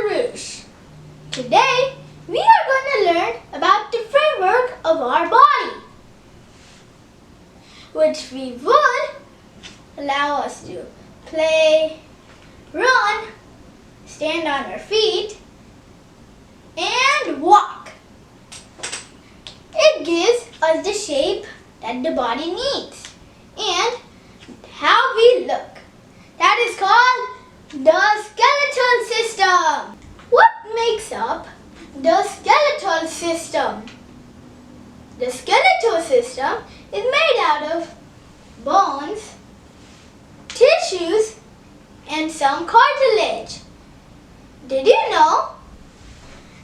Roosh. Today we are going to learn about the framework of our body, which we would allow us to play, run, stand on our feet, and walk. It gives us the shape that the body needs and how we look. That is called the skeletal system. What makes up the skeletal system? The skeletal system is made out of bones, tissues, and some cartilage. Did you know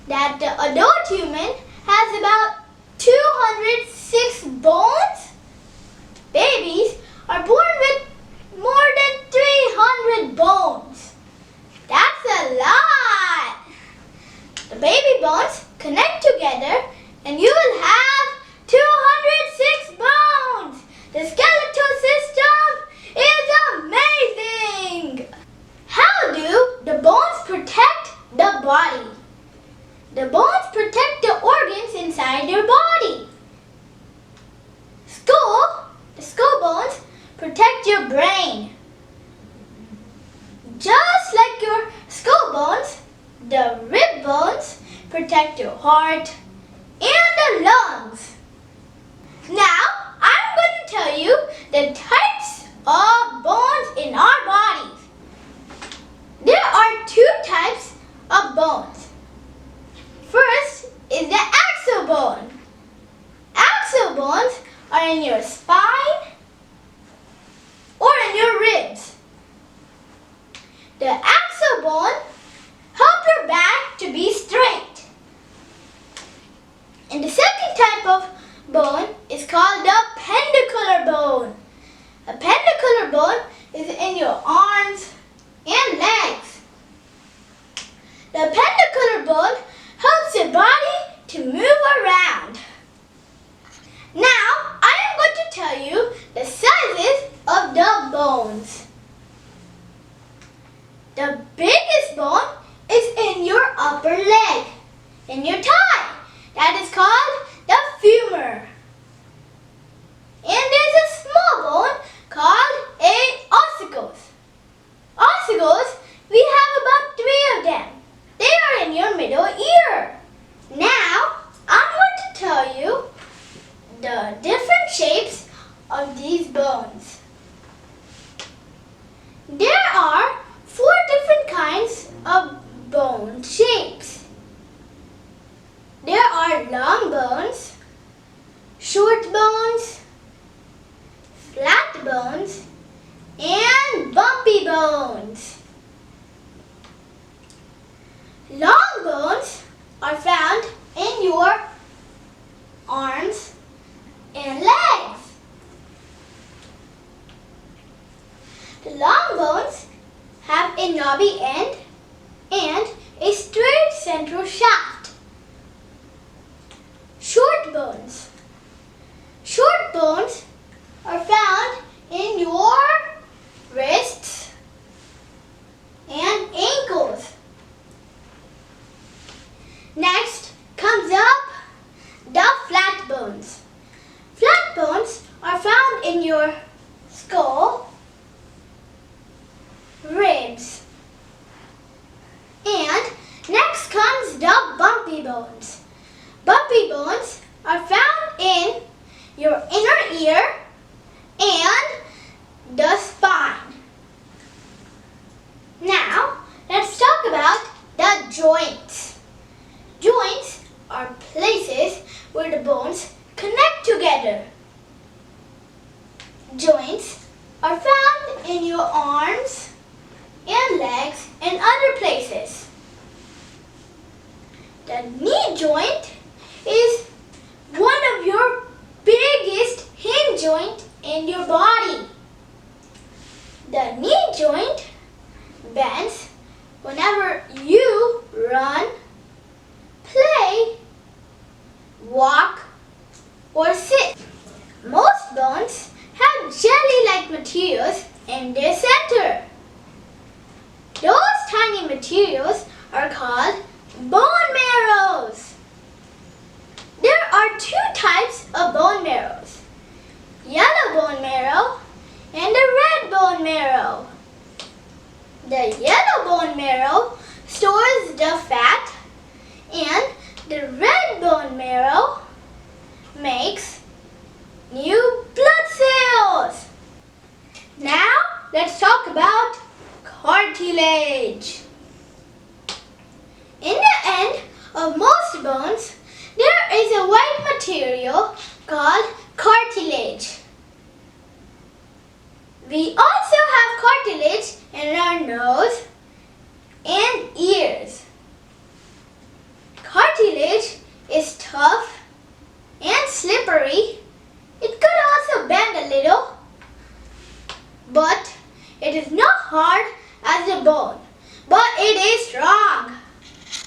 that the adult human has about 206 bones? Babies are born with more than 300 bones. That's a lot. The baby bones connect together and you will have 206 bones. The skeletal system is amazing. How do the bones protect the body? The bones protect the organs inside your body. The skull bones protect your brain. Just like your skull bones, the rib bones protect your heart and the lungs. Now, I'm going to tell you the types of bones in our bodies. There are two types of bones. First is the axle bone. Axle bones are in your spine or in your ribs. The axle bone helps your back to be straight. And the second type of bone is called the pendicular bone. A pendicular bone is in your arms and legs. The pendicular bone helps your body to move around. Now, I am going to tell you the sizes of the bones. The biggest bone is in your upper leg, in your thigh. That is called the femur. And there's a small bone called an ossicles. Ossicles, we have about 3 of them. They are in your middle ear. Now, I'm going to tell you the different shapes of these bones. There are 4 different kinds of bone shapes. There are long bones, short bones, flat bones, and bumpy bones. Long bones are found in your arms and legs. The long bones have a knobby end and a straight central shaft. Short bones. Short bones are found in your wrists and ankles. Next comes up the flat bones. Flat bones are found in your skull, ribs, and next comes the bumpy bones. Bumpy bones are found in your inner ear and the spine. Now, let's talk about the joints. Joints are places where the bones connect together. Joints are found in your arms and legs and other places. The knee joint is one of your biggest hinge joint in your body. The knee joint bends whenever you run, play, walk, or sit. Most bones have jelly-like materials in their center. Those tiny materials are called bone marrows. There are two types of bone marrows, yellow bone marrow and the red bone marrow. The yellow bone marrow stores the fat and the red bone marrow makes new blood cells. Now let's talk about cartilage. In the end of most bones, there is a white material called cartilage. We also have cartilage in our nose and ears. Cartilage is tough and slippery. It could also bend a little, but it is not hard as a bone, but it is strong.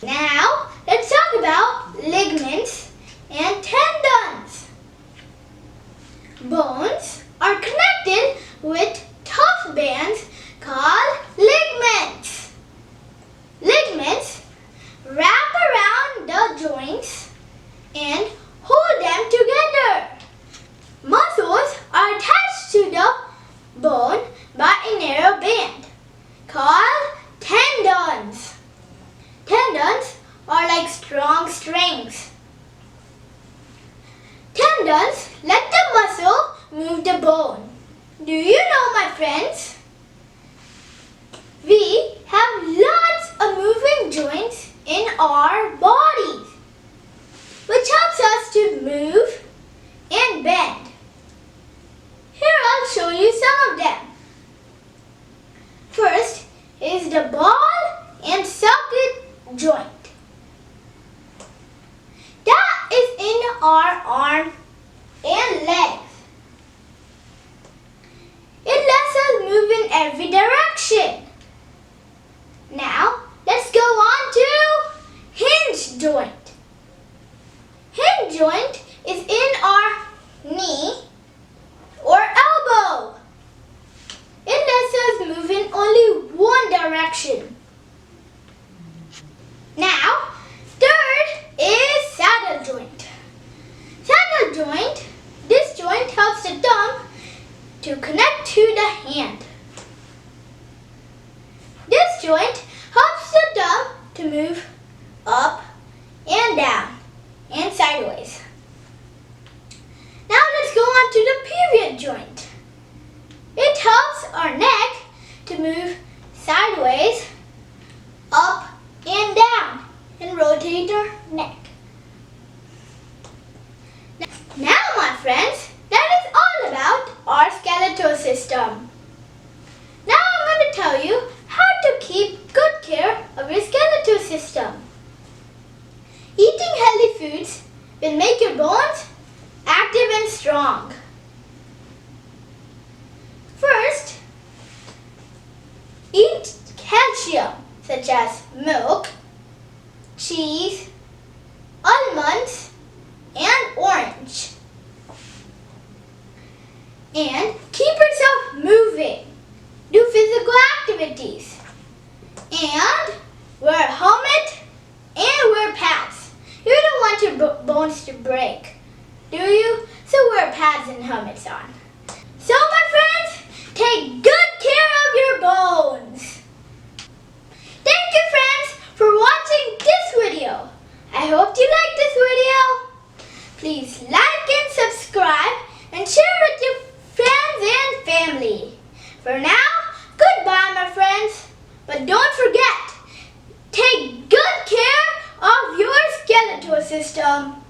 Now, let's talk about ligaments and tendons. Bones are connected with tough bands called ligaments. Ligaments wrap around the joints and hold them together. Muscles are attached to the bone by a narrow band called tendons. Tendons are like strong strings. Tendons let the muscle move the bone. Do you know, my friends? We have lots of moving joints in our bodies, which helps us to move and bend. Here I'll show you some of them. First is the ball and socket joint. That is in our arm and legs. It lets us move in every direction. Now, let's go on to hinge joint. Hinge joint is in our knee or elbow. It lets us move in only one direction. Now, third is saddle joint. Saddle joint, this joint helps the thumb to connect to the hand. This joint helps the thumb to move up and down and sideways. Now let's go on to the pivot joint. It helps our neck to move sideways, up and down, and rotate our neck. Now, my friends, that is all about our skeletal system. Now I'm going to tell you how to keep good care of your skeletal system. Eating healthy foods will make your bones active and strong. First, eat calcium such as milk, cheese, almonds, and orange. And keep yourself moving. Do physical activities. And wear a helmet and wear pads. You don't want your bones to break, do you? So wear pads and helmets on. So my friends, take good care of your bones. Thank you, friends, for watching this video. I hope you liked this video. Please like and subscribe and share with your friends and family. For now, goodbye, my friends. But don't forget, take good care of your skeletal system.